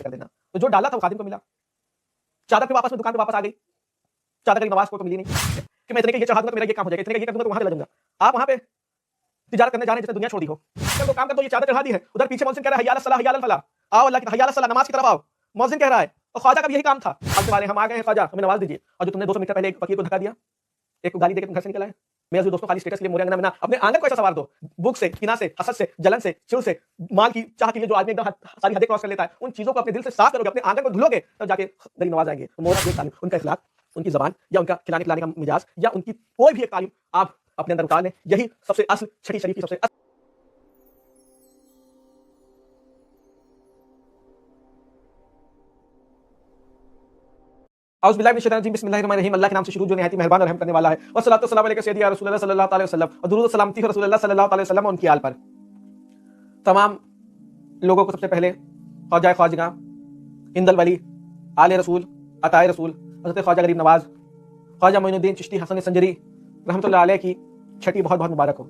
کر دینا. تو جو ڈالا تھا وہ خادم کو ملا. چادر پھر واپس میں دکان پہ واپس آ گئی. چادر غریب نواز کو تو ملی نہیں کہ میں اتنے کا یہ چڑھا دوں گا تو میرا یہ کام ہو جائے گا, اتنے کا یہ کر دوں گا تو وہاں چلا جاؤں گا. آپ وہاں پہ تجارت کرنے جا رہے ہیں جس نے دنیا چھوڑ دی ہو. تو کام کر دو, یہ چادر چڑھا دی ہے, ادھر پیچھے مؤذن کہہ رہا ہے حی علی الصلاۃ حی علی الفلاح, آؤ اللہ کی حی علی الصلاۃ, نماز کی طرف آؤ, مؤذن کہہ رہا ہے. اور خواجہ کا بھی یہی کام تھا, ہم آ گئے ہیں خواجہ ہمیں نواز دیجیے. اور جو تم نے 200 میٹر پہلے ایک فقیر کو دھکا دیا, ایک کو گالی دے کے تم گھر سے نکل آئے. میرے دوستوں خالی اسٹیٹس کے لیے مورے انگنا میں نہ, اپنے آنگن کو ایسا سوار دو, بھوک سے, کینہ سے, حسد سے, جلن سے, چڑ سے, مال کی چاہ کے لیے جو آدمی ایک دم ساری حدیں کراس کر لیتا ہے, ان چیزوں کو اپنے دل سے صاف کرو گے, اپنے آنگن کو دھلو گے, تب جا کے غریب نواز آئیں گے. ان کا اخلاق, ان کی زبان, یا ان کا کھلانے پلانے کا مزاج, یا ان کی کوئی بھی ایک تعلیم آپ اپنے اندر اتار لیں, یہی سب سے اصل چھٹی شریف کی سب سے اعوذ باللہ من الشیطان الرجیم, بسم اللہ الرحمن الرحیم. اللہ کے نام سے شروع جو نہایت مہربان اور رحم کرنے والا ہے. والصلاۃ والسلام علیک سیدی رسول اللہ صلی اللہ علیہ وسلم, اور درود و سلامتی رسول اللہ صلی اللہ علیہ وسلم اور ان کی آل پر. تمام لوگوں کو سب سے پہلے خواجہ خواجگاں, ہند الولی, آل رسول, عطاء رسول, حضرت خواجہ غریب نواز, خواجہ معین الدین چشتی حسن سنجری رحمۃ اللہ علیہ کی چھٹی بہت بہت مبارک ہو.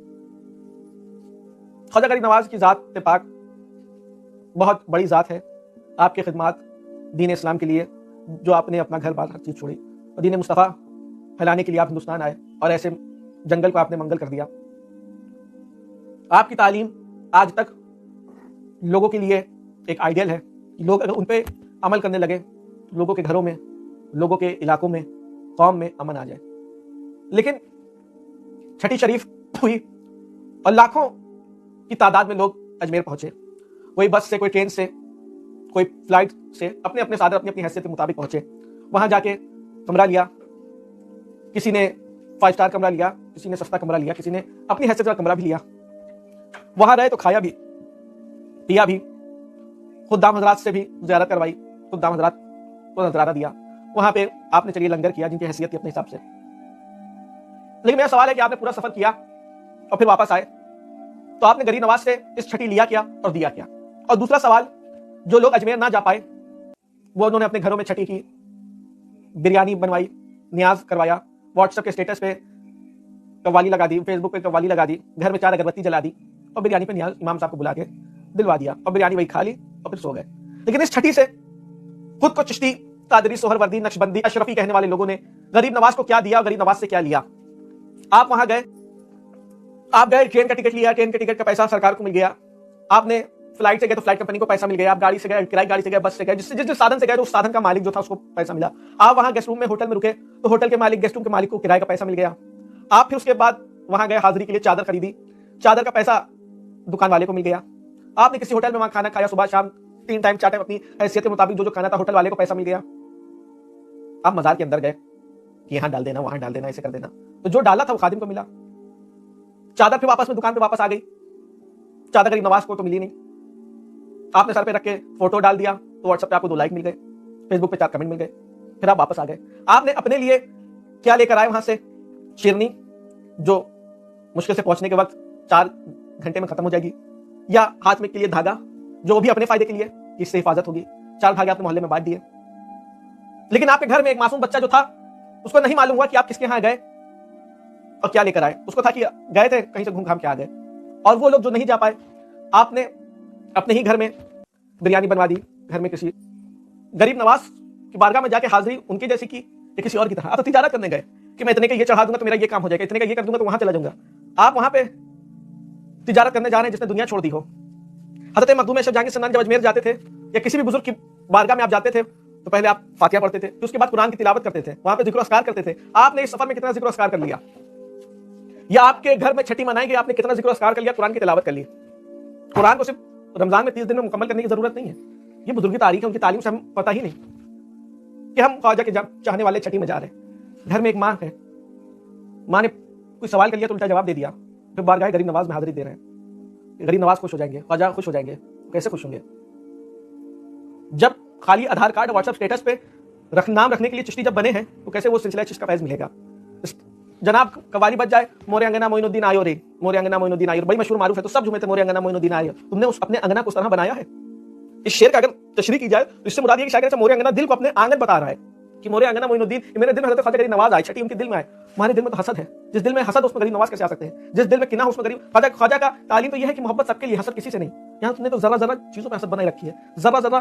خواجہ غریب نواز کی ذات پاک بہت بڑی ذات ہے. آپ کے خدمات دین اسلام کے لیے, جو آپ نے اپنا گھر بار ہر چیز چھوڑی اور دین مصطفیٰ پھیلانے کے لیے آپ ہندوستان آئے, اور ایسے جنگل کو آپ نے منگل کر دیا. آپ کی تعلیم آج تک لوگوں کے لیے ایک آئیڈیل ہے. لوگ اگر ان پہ عمل کرنے لگے, لوگوں کے گھروں میں, لوگوں کے علاقوں میں, قوم میں امن آ جائے. لیکن چھٹی شریف ہوئی اور لاکھوں کی تعداد میں لوگ اجمیر پہنچے, کوئی بس سے, کوئی ٹرین سے, کوئی فلائٹ سے, اپنے اپنے سادر اپنی اپنی حیثیت کے مطابق پہنچے. وہاں جا کے کمرہ لیا, کسی نے 5 اسٹار کمرہ لیا, کسی نے سستا کمرہ لیا, کسی نے اپنی حیثیت کا کمرہ بھی لیا. وہاں رہے تو کھایا بھی, پیا بھی, خدام حضرات سے بھی زیارت کروائی, خدام حضرات کو نذرانہ دیا. وہاں پہ آپ نے چلیے لنگر کیا جن کی حیثیت تھی اپنے حساب سے. لیکن میرا سوال ہے کہ آپ نے پورا سفر کیا اور پھر واپس آئے, تو آپ نے غریب نواز سے اس چھٹی لیا کیا اور دیا کیا؟ اور دوسرا سوال, جو لوگ اجمیر نہ جا پائے وہ انہوں نے اپنے گھروں میں چھٹی کی, بریانی بنوائی, نیاز کروایا, واٹس ایپ کے اسٹیٹس پہ قوالی لگا دی, فیس بک پہ قوالی لگا دی, گھر میں 4 اگربتی جلا دی, اور بریانی پہ نیاز امام صاحب کو بلا کے دلوا دیا, اور بریانی وہی کھا لی اور پھر سو گئے. لیکن اس چھٹی سے خود کو چشتی, قادری, سہروردی, نقشبندی, اشرفی کہنے والے لوگوں نے غریب نواز کو کیا دیا اور غریب نواز سے کیا لیا؟ آپ وہاں گئے, آپ گئے, ٹرین کا ٹکٹ لیا, ٹرین کے ٹکٹ کا پیسہ سرکار کو مل گیا. آپ نے فلائٹ سے گئے تو فلائٹ کمپنی کو پیسہ مل گیا. آپ گاڑی سے گئے, کرائے گاڑی سے گئے, بس سے گئے, جس سادھن سے گئے اس سادھن کا مالک جو تھا اس کو پیسہ ملا. آپ وہاں گیسٹ روم میں, ہوٹل میں رکے تو ہوٹل کے مالک, گیسٹ روم کے مالک کو کرائے کا پیسہ مل گیا. آپ پھر اس کے بعد وہاں گئے حاضری کے لیے, چادر خریدی, چادر کا پیسہ دکان والے کو مل گیا. آپ نے کسی ہوٹل میں وہاں کھانا کھایا, صبح شام 3 ٹائم 4 ٹائم اپنی حیثیت کے مطابق جو کھانا تھا ہوٹل والے کو پیسہ مل گیا. آپ مزار کے اندر گئے کہ یہاں ڈال دینا, وہاں ڈال دینا, ایسے کر دینا, تو جو ڈالا تھا وہ خادم کو ملا. چادر پھر واپس میں دکان پہ واپس آ گئی, چادر غریب نواز کو تو ملی نہیں. آپ نے سر پہ رکھ کے فوٹو ڈال دیا تو واٹس ایپ پہ آپ کو 2 لائک مل گئے, فیس بک پہ 4 کمنٹ مل گئے, پھر آپ واپس آ گئے. آپ نے اپنے لیے کیا لے کر آئے وہاں سے؟ شیرنی, جو مشکل سے پہنچنے کے وقت 4 گھنٹے میں ختم ہو جائے گی, یا ہاتھ میں کے لیے دھاگا جو بھی اپنے فائدے کے لیے, اس سے حفاظت ہوگی. 4 دھاگے آپ نے محلے میں بانٹ دیے. لیکن آپ کے گھر میں ایک معصوم بچہ جو تھا, اس کو نہیں معلوم ہوا کہ آپ کس کے یہاں گئے اور کیا لے کر آئے. اس کو تھا کہ گئے تھے کہیں سے گھوم گھام کے آ گئے. اور وہ لوگ جو نہیں جا پائے, آپ نے اپنے ہی گھر میں بریانی بنوا دی. گھر میں کسی غریب نواز کی بارگاہ میں جا کے حاضری ان کی جیسی کی یا کسی اور کی طرح. آپ تو تجارت کرنے گئے کہ میں اتنے کا یہ چڑھا دوں گا تو میرا یہ کام ہو جائے گا, اتنے کا یہ کر دوں گا تو وہاں چلا جاؤں گا. آپ وہاں پہ تجارت کرنے جا رہے ہیں جس نے دنیا چھوڑ دی ہو. حضرت مخدوم اشرف جہانگیر سنان جب اجمیر جاتے تھے یا کسی بھی بزرگ کی بارگاہ میں آپ جاتے تھے تو پہلے آپ فاتحہ پڑھتے تھے, پھر اس کے بعد قرآن کی تلاوت کرتے تھے, وہاں پہ ذکر و اذکار کرتے تھے. آپ نے اس سفر میں کتنا ذکر و اذکار کر لیا؟ یا آپ کے گھر میں چھٹی منائی گئی, آپ نے کتنا ذکر و اذکار کر لیا, قرآن کی تلاوت کر لی؟ قرآن کو صرف رمضان میں 30 دن میں مکمل کرنے کی ضرورت نہیں ہے. یہ بزرگ کی تاریخ ہے, ان کی تعلیم سے ہم پتہ ہی نہیں کہ ہم خواجہ کے چاہنے والے چھٹی میں جا رہے ہیں. گھر میں ایک ماں ہے, ماں نے کوئی سوال کر لیا تو الٹا جواب دے دیا, پھر بارگاہ غریب نواز میں حاضری دے رہے ہیں. غریب نواز خوش ہو جائیں گے, خواجہ خوش ہو جائیں گے, کیسے خوش ہوں گے جب خالی آدھار کارڈ اور واٹس ایپ اسٹیٹس پہ نام رکھنے کے لیے چشتی جب بنے ہیں تو کیسے وہ سلسلہ چشت کا فیض ملے گا؟ جناب قوالی بچ جائے, مورے انگنا معین الدین آئیو رے, مورے انگنا معین الدین آئیو, بڑی مشہور معروف ہے, تو سب جمعے تھے مورے انگنا معین الدین آئیو. تم نے اپنے انگنا کو اس طرح بنایا ہے. اس شعر کا اگر تشریح کی جائے تو اس سے مراد یہ کہ شاعر مورے انگنا دل کو اپنے آنگن بتا رہا ہے کہ مورے انگنا معین الدین, میرے دل میں حضرت خواجہ غریب نواز آئے, چھٹی ان کے دل میں آئے. ہمارے دل میں تو حسد ہے, جس دل میں حسد اس میں غریب نواز کیسے آ سکتے ہیں؟ جس دل میں کینہ اس میں غریب خواجہ کا تعلیم تو یہ ہے کہ محبت سب کے لیے, حسد کسی سے نہیں. یہاں تم نے تو ذرا ذرا چیزوں پہ حسد بنائی رکھی ہے, ذرا ذرا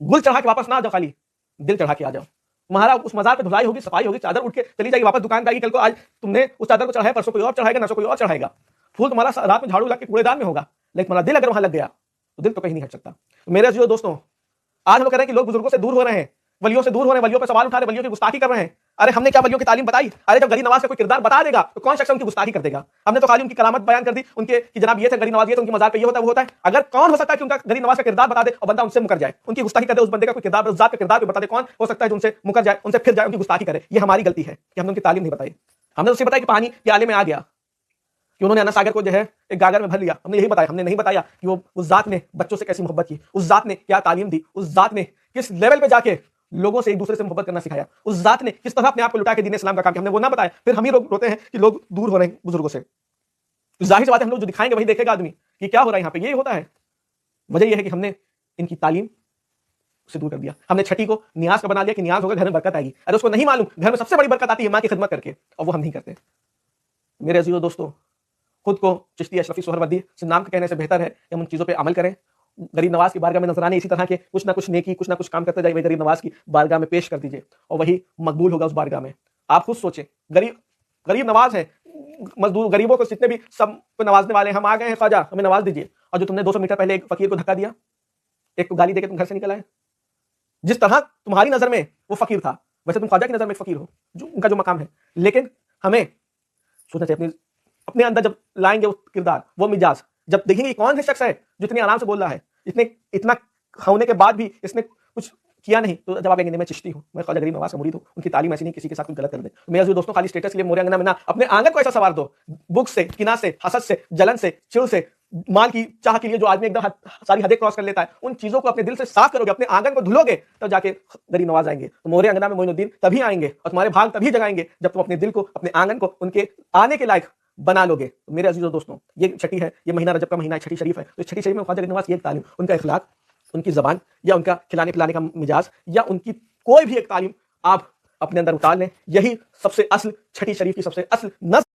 گل چڑھا کے واپس نہ آ جاؤ، خالی دل چڑھا کے آ جاؤ. تمہارا اس مزار پہ دھلائی ہوگی، صفائی ہوگی، چادر اٹھ کے چلی جائے گی واپس دکان پہ آئے گی. کل کو آج تم نے اس چادر کو چڑھایا، پرسوں کوئی اور چڑھائے گا، نرسوں کوئی اور چڑھائے گا. پھول تمہارا رات میں جھاڑو لگ کے کوڑے دان میں ہوگا، لیکن تمہارا دل اگر وہاں لگ گیا تو دل تو کہیں نہیں ہٹ سکتا. میرے عزیزو دوستوں، آج ہم لوگ کہہ رہے ہیں کہ لوگ بزرگوں سے دور ہو رہے ہیں، ولیوں سے دور ہو رہے ہیں، ولیوں پہ سوال اٹھا رہے ہیں، ولیوں کی گستاخی کر رہے ہیں. ارے ہم نے کیا ولیوں کی تعلیم بتائی؟ ارے جب غریب نواز کا کوئی کردار بتا دے گا تو کون شخص ان کی گستاخی کر دے گا؟ ہم نے تو خالی ان کی کرامت بیان کر دی، ان کے کہ جناب یہ تھے غریب نواز، یہ تھے، ان کی مزار پہ یہ ہوتا ہے وہ ہوتا ہے. اگر کون ہو سکتا ہے کہ ان کا غریب نواز کا کردار بتا دے اور بندہ ان سے مکر جائے، ان کی گستاخی کر دے، اس بندے کا کوئی کردار، اس ذات کا کردار بھی بتا دے؟ کون ہو سکتا ہے جو ان سے مکر جائے، ان سے پھر جائے، ان کی گستاخی کرے؟ یہ ہماری غلطی ہے کہ ہم نے ان کی تعلیم نہیں بتائی. ہم نے اسے بتایا کہ پانی پیالے میں آ گیا، کہ انہوں نے انا ساگر کو جو ہے ایک گاگر میں بھر لیا. ہم نے یہی بتایا، ہم نے نہیں بتایا کہ وہ اس ذات نے بچوں سے کیسی محبت کی، اس ذات نے کیا تعلیم دی، اس ذات نے کس لیول پہ جا کے لوگوں سے ایک دوسرے سے محبت کرنا سکھایا، اس ذات نے کس طرح اپنے آپ کو لٹا کے دین اسلام کا کام کیا. ہم نے وہ نہ بتایا. پھر ہم ہی لوگ روتے ہیں کہ لوگ دور ہو رہے ہیں بزرگوں سے. ظاہر سی بات ہے، ہم لوگ جو دکھائیں گے وہی دیکھے گا آدمی کہ کیا ہو رہا ہے یہاں پہ. یہی ہوتا ہے. وجہ یہ ہے کہ ہم نے ان کی تعلیم سے دور کر دیا. ہم نے چھٹی کو نیاز کا بنا لیا کہ نیاز ہوگا گھر میں برکت آئے گی. ارے اس کو نہیں معلوم گھر میں سب سے بڑی برکت آتی ہے ماں کی خدمت کر کے، اور وہ ہم نہیں کرتے. میرے عزیزو دوستو، خود کو چشتی اشرفی سہروردی سے نام کے کہنے سے بہتر ہے کہ ہم ان چیزوں پہ عمل کریں. غریب نواز کی بارگاہ میں نذرانے اسی طرح کے کچھ نہ کچھ نیکی، کچھ نہ کچھ کام کرتے جائے، وہی غریب نواز کی بارگاہ میں پیش کر دیجئے اور وہی مقبول ہوگا اس بارگاہ میں. آپ خود سوچیں، غریب نواز ہے، مزدور غریبوں کو جتنے بھی سب کو نوازنے والے ہیں. ہم آ گئے ہیں خواجہ ہمیں نواز دیجیے، اور جو تم نے 200 میٹر پہلے ایک فقیر کو دھکا دیا، ایک کو گالی دے کے تم گھر سے نکل آئے. جس طرح تمہاری نظر میں وہ فقیر تھا، ویسے تم خواجہ کی نظر میں ایک فقیر ہو، جو ان کا جو مقام ہے. لیکن ہمیں سوچنا چاہیے اپنے اندر جب لائیں گے وہ کردار، وہ مزاج، جب دیکھیں گے کون سے شخص ہے جو اتنی آرام سے بول رہا ہے، اتنا ہونے کے بعد بھی اس نے کچھ کیا نہیں، تو جب آپ کہیں گے میں چشتی ہوں، میں خواجہ غریب نواز کا مرید ہوں، ان کی تعلیم ایسی نہیں کسی کے ساتھ کوئی غلط کر دے. میرے عزیز دوستوں، خالی اسٹیٹس کے لیے مورے انگنا میں نہ، اپنے آنگن کو ایسا سوار دو، بک سے، کنا سے، حسد سے، جلن سے، چڑ سے، مال کی چاہ کے لیے جو آدمی ایک دم ساری حدیں کراس کر لیتا ہے، ان چیزوں کو اپنے دل سے صاف کرو گے، اپنے آنگن کو دھلو گے، تب جا کے غریب نواز آئیں گے. تو مورے انگنا میں معین الدین تبھی آئیں گے اور تمہارے بھاگ تبھی جگائیں گے جب تم اپنے دل کو، اپنے آنگن کو ان کے آنے کے لائق بنا لو گے. میرے عزیزو دوستوں، یہ چھٹی ہے، یہ مہینہ رجب کا مہینہ ہے، چھٹی شریف ہے. تو چھٹی شریف میں خواجہ غریب نواز کی ایک تعلیم، ان کا اخلاق، ان کی زبان، یا ان کا کھلانے پلانے کا مزاج، یا ان کی کوئی بھی ایک تعلیم آپ اپنے اندر اتار لیں. یہی سب سے اصل چھٹی شریف کی سب سے اصل نظم